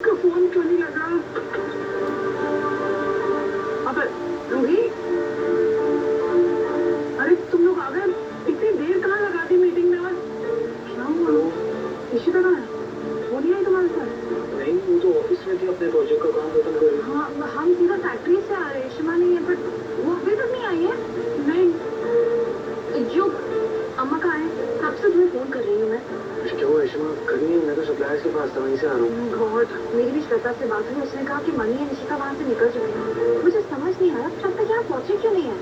का फोन क्यों नहीं लग रहा? अबे रूही, अरे तुम लोग आ गए? इतनी देर कहाँ लगा दी मीटिंग में? आज क्या हुआ? इशिता कहाँ है? वो नहीं आई तुम्हारे साथ? नहीं, वो तो ऑफिस में थी, अपने प्रोजेक्ट का काम खत्म कर रही थी। हाँ, हम सीधा फैक्ट्री से आ रहे हैं। शिमा नहीं है, बट वो अभी तक नहीं आई है। नहीं, जो अम्मा कहाँ है? कब से तुम्हें फोन कर रही हूँ मैं। क्या हुआ इश्मा? कहीं नहीं, मैं तो सप्लायर्स के पास था, वहीं से आ रहा हूँ। गॉड, मेरी भी श्वेता से बात हुई। उसने कहा कि मनी और निशिता वहाँ से निकल चुके हैं। मुझे समझ नहीं आया अब तक यहाँ पहुंचे क्यों नहीं है।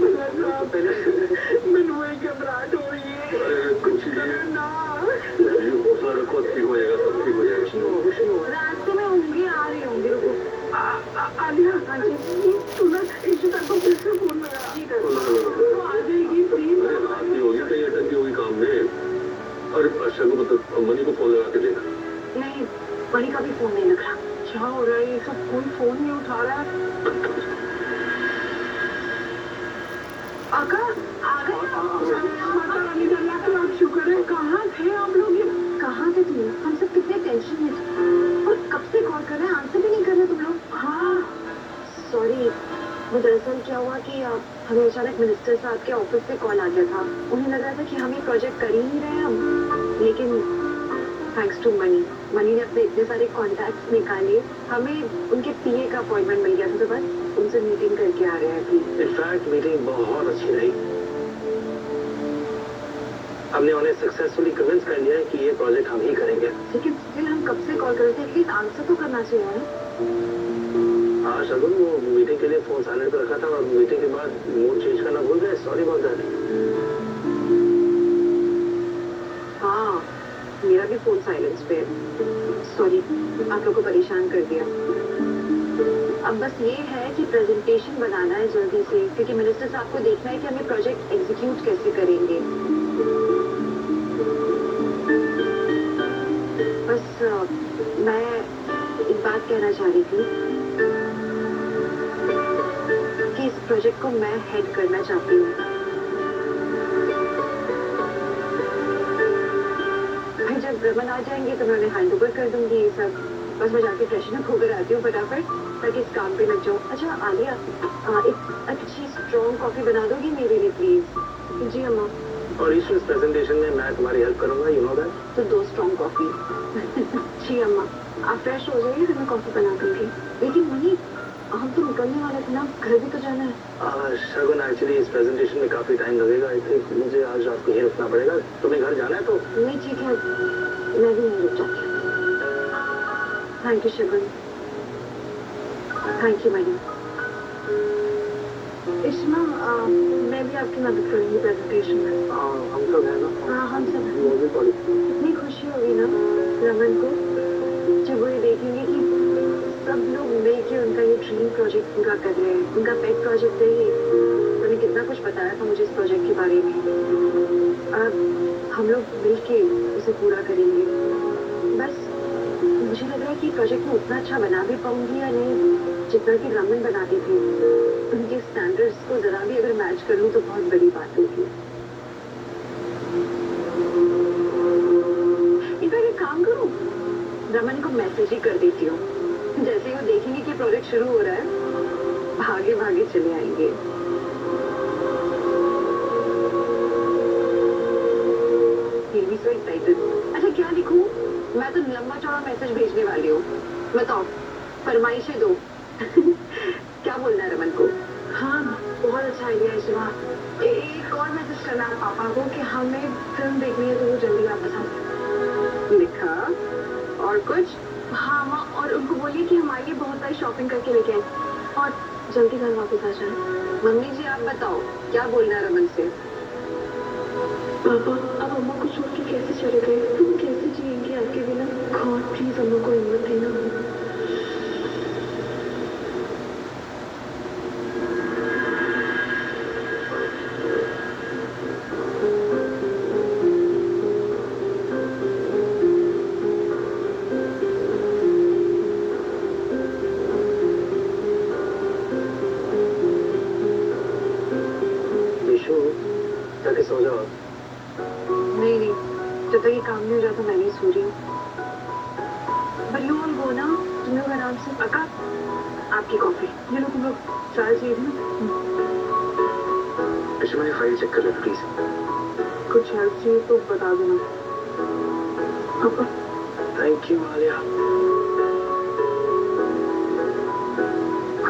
मैंने वही घबराहट हो रही है। अरे कुछ ना, हौसला रखो, ठीक हो जाएगा, सब ठीक हो जाएगा। रास्ते में होंगे, आ रही होंगी। रुको। आलिया, हाँ जी, तू ना इशिता को फिर से फोन लगा। जी करो। तो आ जाएगी प्लीज। आती होगी, कहीं अटक गई होगी काम में। अरे अच्छा को मतलब मनी को फोन लगा के देखा। नहीं, मनी का भी फोन नहीं लग रहा। क्या हो रहा है? ये सब कोई फोन नहीं उठा रहा है। आका, आ गए? माता रानी का लाख लाख शुक्र है। कहाँ थे आप लोग? ये कहाँ थे तुम? हम सब कितने टेंशन में थे और कब से कॉल कर रहे हैं, आंसर भी नहीं कर रहे तुम लोग। हाँ सॉरी, वो दरअसल क्या हुआ कि हमें अचानक मिनिस्टर साहब के ऑफिस से कॉल आ गया था। उन्हें लग रहा था कि हम ये प्रोजेक्ट कर ही नहीं रहे हैं हम, लेकिन थैंक्स टू मनी ने अपने इतने सारे कॉन्टैक्ट्स निकाले, हमें उनके पीए का अपॉइंटमेंट मिल गया था। तो बस उनसे मीटिंग करके आ रहे हैं अभी। इनफैक्ट मीटिंग बहुत अच्छी रही। हमने उन्हें सक्सेसफुली कन्विंस कर लिया है कि ये प्रोजेक्ट हम ही करेंगे। लेकिन स्टिल हम कब से कॉल कर रहे थे, एटलीस्ट आंसर तो करना चाहिए। हाँ शगुन, वो मीटिंग के लिए फोन साइलेंट पे रखा था और मीटिंग के बाद मूड चेंज करना भूल गए। Sorry about that. हाँ, मेरा भी फोन साइलेंस पे है। सॉरी, आप लोगों को परेशान कर दिया। अब बस ये है कि प्रेजेंटेशन बनाना है जल्दी से, क्योंकि मिनिस्टर साहब को देखना है कि हम ये प्रोजेक्ट एग्जीक्यूट कैसे करेंगे। बस मैं एक बात कहना चाह रही थी कि इस प्रोजेक्ट को मैं हेड करना चाहती हूँ। भाई जब रमन आ जाएंगे तो मैं उन्हें हैंड ओवर कर दूंगी ये सब। बस मैं जाके फ्रेशन अप होकर आती हूँ फटाफट, ताकि इस काम पे लग जाऊँ। अच्छा आलिया, एक अच्छी स्ट्रॉन्ग कॉफी बना दोगी मेरे लिए प्लीज? जी अम्मा। और इस प्रेजेंटेशन में मैं तुम्हारी हेल्प करूंगा, यू नो दैट। तो 2 स्ट्रॉन्ग कॉफी। जी अम्मा, आप फ्रेश हो जाइए, फिर मैं कॉफी बना दूंगी। लेकिन मनी, हम तो निकलने वाले थे ना, घर भी तो जाना है। शगुन, एक्चुअली इस प्रेजेंटेशन में काफी टाइम लगेगा। आई थिंक मुझे आज रात को यहीं रुकना पड़ेगा। तुम्हें घर जाना है तो? नहीं ठीक है, मैं भी नहीं रुक जाती। Thank you Shagun. Thank you Mani. Ishma, मैं भी आपकी मदद करूंगी प्रेजेंटेशन में। हम सब है ना? हाँ हम सब हैं। वो भी पड़ी। कितनी खुशी होगी ना रमन को जब वो ये देखेंगे कि सब लोग मिलके उनका ये ड्रीम प्रोजेक्ट पूरा कर रहे हैं। उनका पेट प्रोजेक्ट है ये। उन्होंने कितना कुछ बताया था मुझे इस प्रोजेक्ट के बारे में। अब हम लोग मिलके उसे पूरा करेंगे। बस मुझे लग रहा है कि प्रोजेक्ट में उतना अच्छा बना भी पाऊंगी या नहीं जितना कि रमन बनाते थे। उनके स्टैंडर्ड्स को जरा भी अगर मैच कर लूं तो बहुत बड़ी बात होगी। एक काम करूं, रमन को मैसेज ही कर देती हूँ। जैसे ही वो देखेंगे कि प्रोजेक्ट शुरू हो रहा है, भागे भागे चले आएंगे। He'll be so excited. अच्छा क्या लिखूं? मैं तो लंबा चौड़ा मैसेज भेजने वाली हूँ। बताओ, फरमाइशें दो। क्या बोलना है रमन को? हाँ, बहुत अच्छा आइडिया है शिवा। एक और मैसेज करना है पापा को कि हमें फिल्म देखनी है तो वो जल्दी वापस आ जाए। लिखा? और कुछ? हाँ माँ, और उनको बोलिए कि हमारे लिए बहुत सारी शॉपिंग करके लेके आए और जल्दी घर वापस आ जाए। मम्मी जी आप बताओ, क्या बोलना है रमन से? पापा, अब अम्मा को छोड़ के कैसे चले गए? तुम कैसे जिएंगे आपके बिना? गॉड प्लीज अम्मा को हिम्मत देना। जाके सो जाओ। नहीं, जब तक ये काम नहीं हो रहा तो मैं नहीं सो रही हूँ। But you all go now. तुम्हें आराम से। अक्का, आपकी कॉफी। ये लो, तुम लोग चाय चाहिए थी ना? मैंने फाइल चेक कर लेना प्लीज। कुछ हेल्प चाहिए तो बता देना। Thank you Alia.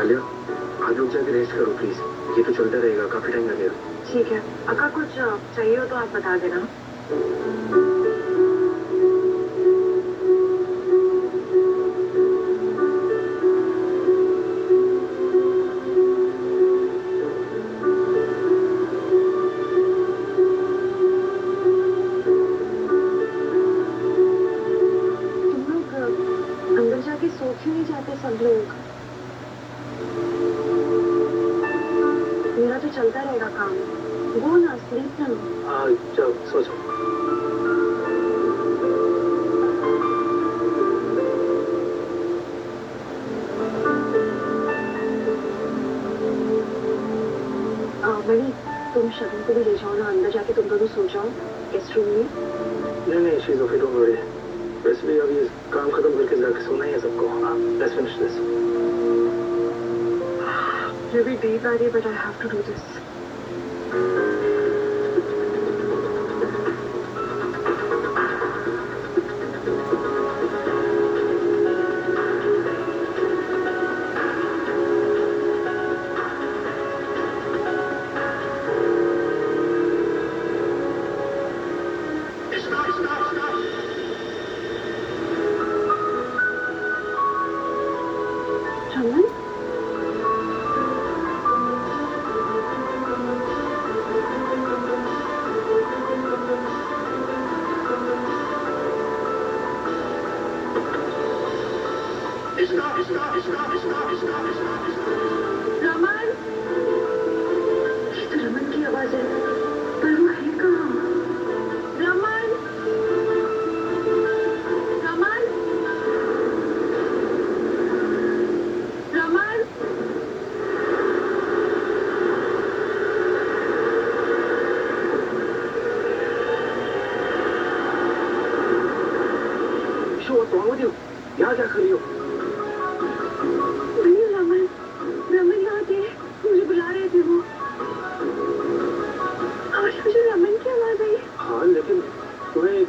आलिया, आप लोग जाके रेस्ट करो प्लीज। ये तो चलता रहेगा, काफी टाइम लगेगा। ठीक है अक्का, कुछ चाहिए हो तो आप बता देना। तुम लोग अंदर जाके सो क्यों नहीं जाते सब लोग? मेरा तो चलता रहेगा काम। वो ना स्लीप ना। हाँ जाओ सो जाओ। बड़ी, तुम शगन को भी ले जाओ ना, अंदर जाके तुम दोनों सो जाओ गेस्ट रूम में। नहीं शीज ओके, डोंट वरी। वैसे भी अभी काम खत्म करके जाके सोना ही है सबको। हाँ लेट्स फिनिश दिस। मुझे भी डीप आ रही है, but I have to do this. Chandan, Raman, ये तो रमन की आवाज है, पर वो है कहाँ? Raman, Raman, Raman. Show what's wrong with you? यहाँ क्या कर रही हो? नहीं रमन, रमन यहाँ थे, मुझे बुला रहे थे वो। और मुझे रमन की आवाज आई। हाँ लेकिन तुम्हें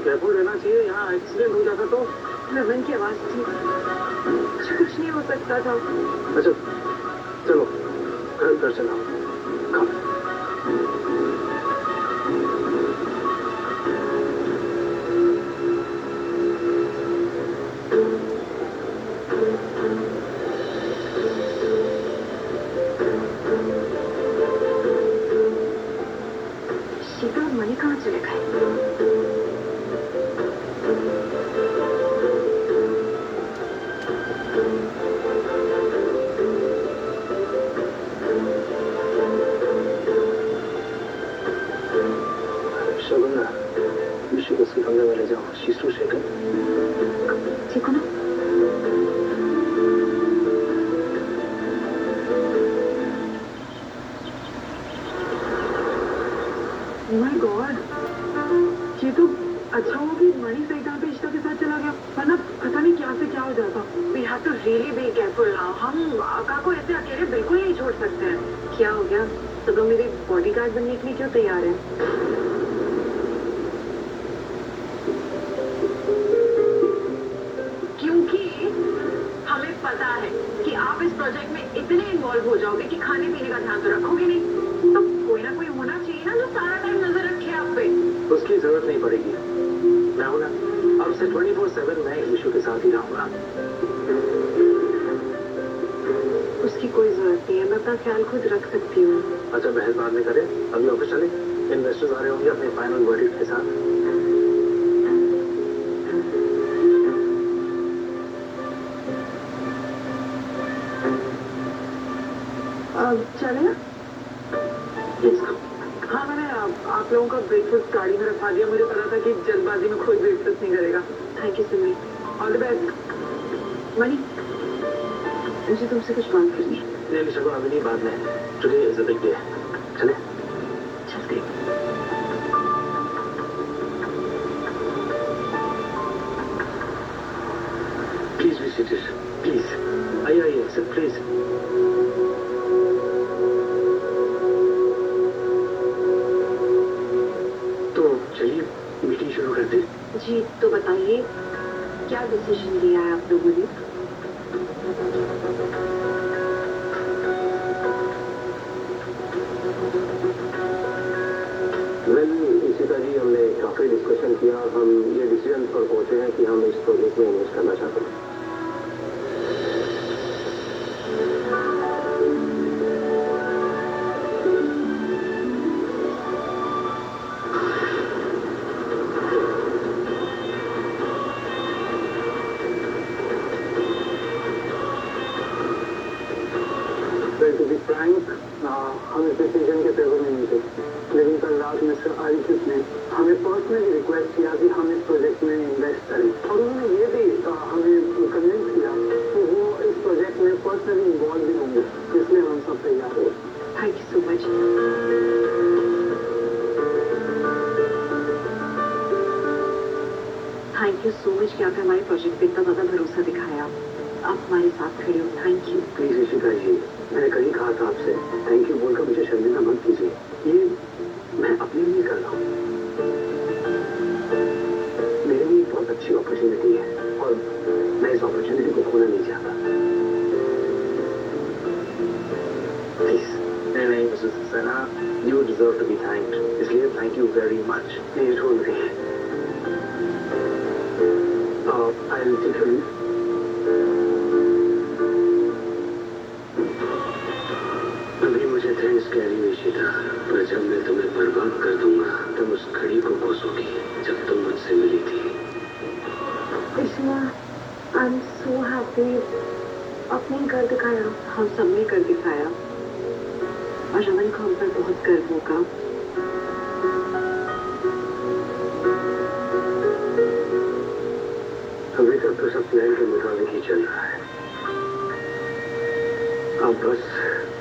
केयरफुल रहना चाहिए, यहाँ एक्सीडेंट हो जाता तो। रमन की आवाज थी, कुछ नहीं हो सकता था। अच्छा चलो घर चला। कम। शीतल और मणि कहाँ चले गए? शगुन ऋषि को उसके कमरे में ले जाओ। शीश टू शेक। ठीक हो ना? माय गॉड, ये तो अच्छा हो कि मणि सही टाइम पे इशिता के साथ चला गया, वरना पता नहीं क्या से क्या हो जाता। We have to really be careful now. हम आका को ऐसे अकेले बिल्कुल नहीं छोड़ सकते हैं। क्या हो गया? सब लोग मेरे बॉडीगार्ड बनने के लिए क्यों तैयार हैं? क्योंकि हमें पता है कि आप इस प्रोजेक्ट में इतने इन्वॉल्व हो जाओगे कि खाने पीने का ध्यान तो रखोगे नहीं। तो कोई ना कोई होना चाहिए ना जो सारा टाइम नजर रखे आप पे। उसकी जरूरत नहीं पड़ेगी, मैं हूं ना। अब से 24/7 मैं ऋषि के साथ ही रहूंगा। उसकी कोई जरूरत नहीं है, मैं अपना ख्याल खुद रख सकती हूँ। अच्छा बहस बाद में करें, अभी ऑफिस चले। इन्वेस्टर्स आ रहे होंगे अपने फाइनल वर्डिक्ट के साथ। चले ना? हाँ, मैंने आप लोगों का ब्रेकफास्ट गाड़ी में रखवा दिया। मुझे पता था कि जल्दबाजी में कोई ब्रेकफास्ट नहीं करेगा। Thank you Sumi, all the best. Mani, मुझे तुमसे कुछ बात करनी है। नहीं शगुन अभी नहीं, बाद में। Today is a big day. चले चलते। Please be seated. बोलिए। वेल इशिता जी, हमने काफी डिस्कशन किया और हम ये डिसीजन पर पहुंचे हैं कि हम इस प्रोजेक्ट में इन्वेस्ट करना चाहते हैं। टू बी फ्रैंक, हम इस डिसीजन के फेवर में नहीं थे, लेकिन कल रात मिस्टर आरिफ ने हमें पर्सनली रिक्वेस्ट किया कि हम इस प्रोजेक्ट में इन्वेस्ट करें और उन्होंने ये भी हमें कन्विंस किया कि वो इस प्रोजेक्ट में पर्सनली इन्वॉल्व भी होंगे, इसलिए हम सब तैयार हो। Thank you so much. Thank you so much कि आपने हमारे प्रोजेक्ट पे इतना ज़्यादा भरोसा दिखाया। आप हमारे साथ खड़े हो, थैंक यू। प्लीज इशिता जी, मैंने कहीं कहा था आपसे, थैंक यू बोलकर मुझे शर्मिंदा मत कीजिए। ये मैं अपने लिए कर रहा हूँ, मेरे लिए बहुत अच्छी अपॉर्चुनिटी है और मैं इस अपॉर्चुनिटी को खोना नहीं चाहता। प्लीज। नहीं Mrs Saxena, you deserve to be thanked, इसलिए thank you very much. Please don't worry, I will take you. अभी मुझे थैंक्स कह रही हो इशिता, पर जब मैं तुम्हें बर्बाद कर दूंगा तुम उस घड़ी को कोसोगी जब तुम मुझसे मिली थी। Krishna, I am so happy. आपने कर दिखाया, हम सबने कर दिखाया और रमन को हम पर बहुत गर्व होगा। अभी तक तो सब प्लान के मुताबिक ही चल रहा है। अब बस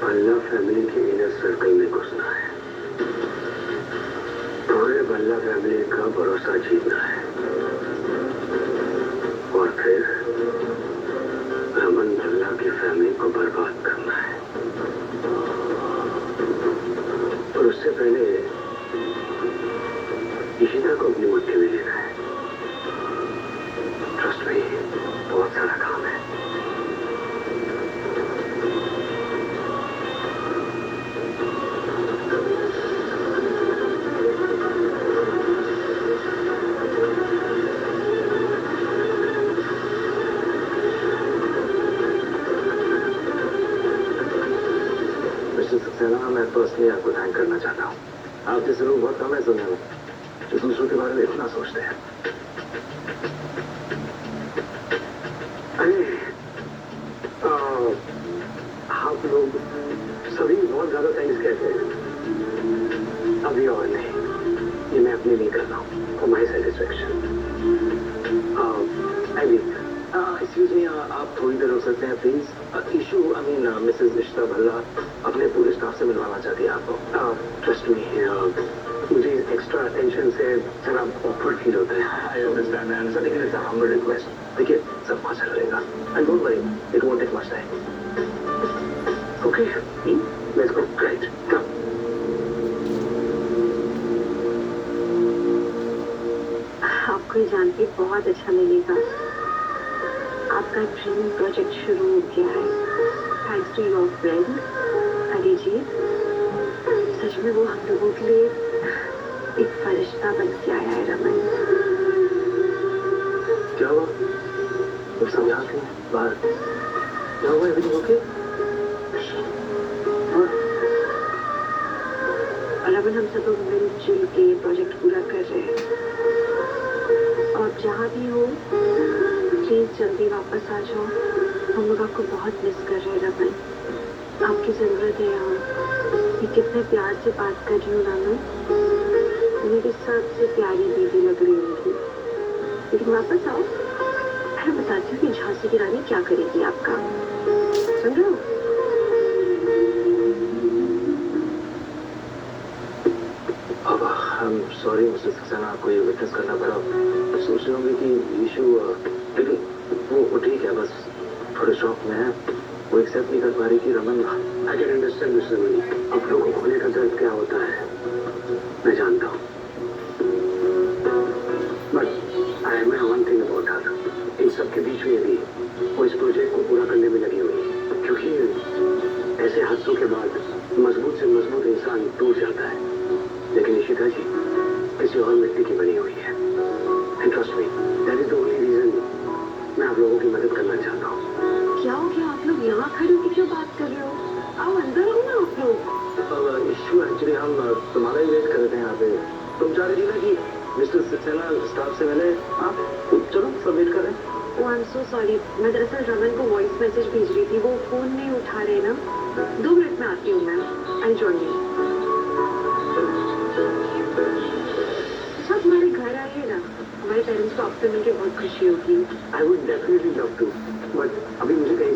भल्ला फैमिली के इनर सर्कल में घुसना है, पूरे भल्ला फैमिली का भरोसा जीतना है और फिर रमन भल्ला की फैमिली को बर्बाद करना है। और उससे पहले इशिता को अपनी मुट्ठी में लेना है। ट्रस्ट मी, बहुत सारा काम है। मैं पर्सनली आपको थैंक करना चाहता हूँ। आप जैसे लोग बहुत कम है सुनने में जो दूसरों के बारे में इतना सोचते हैं। अरे आप लोग सभी बहुत ज्यादा थैंक्स कहते हैं, अभी और नहीं, ये मैं अपने लिए कर रहा हूँ for my satisfaction. Excuse me, आप थोड़ी देर हो सकते हैं please? Ishu I mean Mrs Ishita Bhalla अपने पूरे स्टाफ से मिलवाना चाहती है आपको। ट्रस्ट मी, मुझे एक्स्ट्रा अटेंशन से जरा ऑकवर्ड फील होता है। आई अंडरस्टैंड एंड सो लेकिन इट्स अ हम्बल रिक्वेस्ट। देखिए सब अच्छा रहेगा and don't worry, it won't take much time. Okay, let's go. Great, come. आपको ये जान के बहुत अच्छा लगेगा, आपका ड्रीम प्रोजेक्ट शुरू हो गया है thanks to your friend Arijit. सच में वो हम लोगों के लिए एक फरिश्ता बन के आया है रमन। क्या हुआ? कुछ समझा के बाहर क्या हुआ? Everything okay? रमन, हम सब लोग मिलजुल के प्रोजेक्ट पूरा कर रहे हैं और जहाँ भी हो प्लीज जल्दी वापस आ जाओ। हम लोग आपको बहुत मिस कर रहे हैं रमन, आपकी जरूरत है यहाँ। ये कितने प्यार से बात कर रही हूँ रमन, मेरी सबसे प्यारी दीदी लग रही होगी, लेकिन वापस आओ। मैं बताती हूँ कि झांसी की रानी क्या करेगी आपका, सुन रहे हो? अब सॉरी मिसेस सक्सेना, आपको ये विटनेस करना पड़ा। सोच रहे होंगे कि इशू, लेकिन वो ठीक है, बस थोड़े शौक में है। वो एक्सेप्ट नहीं कर पा रही कि Raman. I can understand mister money, अपनों को खोने का दर्द क्या होता है मैं जानता हूँ, but I am one thing about her, इन सब के बीच में भी इंसान टूट जाता है, लेकिन इशिता जी किसी और मिट्टी की बनी हुई है। And trust me, that is the only reason मैं आप लोगों की मदद करना चाहता हूँ। क्या हो गया? आप लोग यहाँ खड़े होकर क्यों बात कर रहे हो? आओ अंदर हो ना आप लोग। इशू एक्चुअली हम तुम्हारा ही वेट कर रहे थे यहाँ पे। तुम चाह रही थी ना कि मिस्टर सक्सेना स्टाफ से मिले। आप चलो सब वेट करें। ओ आई एम सो सॉरी, मैं दरअसल रमन को वॉइस मैसेज भेज रही थी, वो फोन नहीं उठा रहे ना। 2 मिनट में आती हूँ मैं। I join you. अच्छा तुम्हारे घर आइए ना, हमारे पेरेंट्स को आपसे मिलकर बहुत खुशी होगी। I would definitely love to, but अभी मुझे कहीं